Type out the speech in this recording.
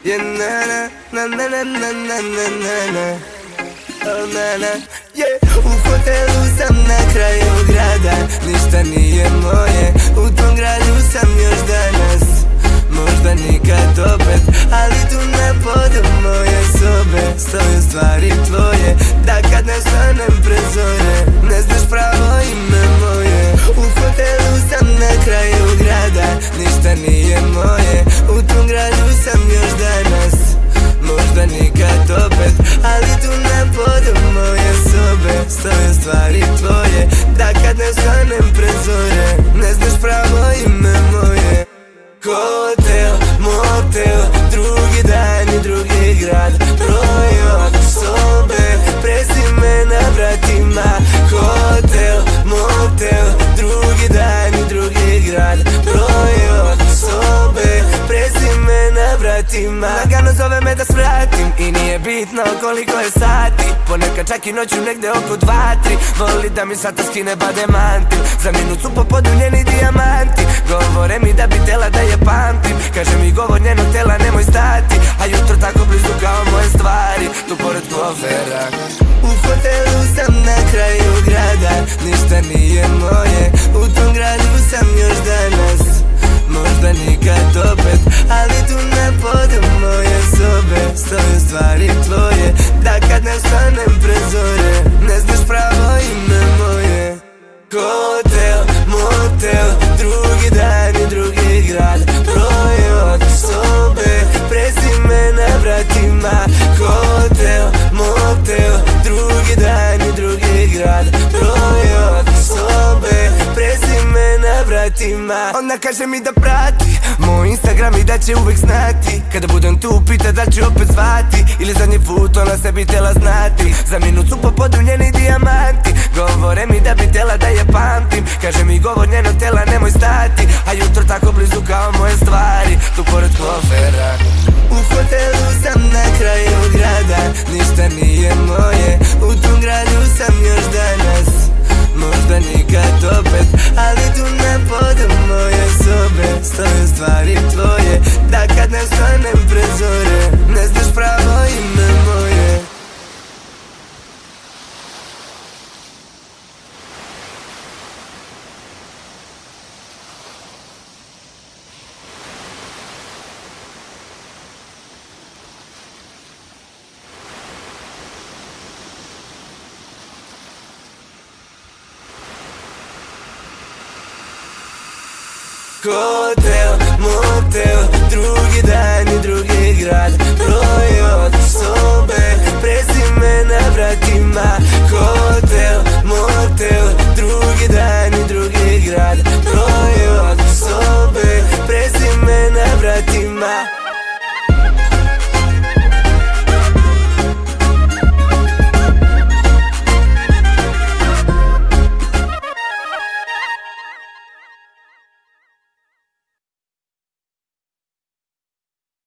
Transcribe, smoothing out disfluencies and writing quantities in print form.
Yeah, na na na na na na na na na. Oh, na na. Yeah. U hotelu sam na kraju grada, ništa nije moje, u tom gradu sam još danas. Možda nikad opet, ali tu na podu moje sobe stoje stvari tvoje, da kad ne stanem pred zore, ne znaš pravo ime moje. U hotelu sam na kraju grada, ništa nije moje, u tom gradu sam još danas. Možda nikad opet, ali tu na podu moje sobe stoje stvari tvoje, da kad ne stanem pred zore, ne znaš pravo ime moje. Hotel, motel, drugi dan i drugi grad, broj od sobe, prezime na vratima. Hotel, motel, drugi dan i drugi grad, broj od sobe, prezime na vratima. Lagano zove me da svratim i nije bitno koliko je sati, ponekad čak i noću negde oko 2-3. Voli da mi sata skine pa demantim, za minut su popodu njeni dijamanti. Govore mi da bi tela da je pamtim, kaže mi govor njenog tela nemoj stati, a jutro tako blizu kao moje stvari, tu pored kofera. U hotelu sam na kraju grada, ništa nije moje, u tom gradu sam još danas. Možda nikad opet, ali tu na podu moje sobe stoje stvari tvoje, da kad ne stanem pred zore, ne znaš pravo ime moje. Hotel, motel, drugi dan i drugi grad, broj od sobe, prezime na vratima. Hotel, motel, drugi dan i drugi grad, broj od sobe, prezime na vratima. Ona kaže mi da prati moj Instagram i da će uvek znati, kada budem tu pita da ću opet zvati, ili zadnji put ona se bi tela znati. Za minut su popodu njeni dijamanti, govore mi da bi tela da je pamtim, kaže mi govor njenog tela nemoj stati, a jutro tako blizu kao moje stvari, tu pored kofera. U hotelu sam na kraju grada, ništa nije moje, u tom gradu sam još danas. Možda nikad opet, ali tu na podu moje sobe stoje stvari tvoje, da kad ne stanem pred zore, ne znaš pravo ime moje. Go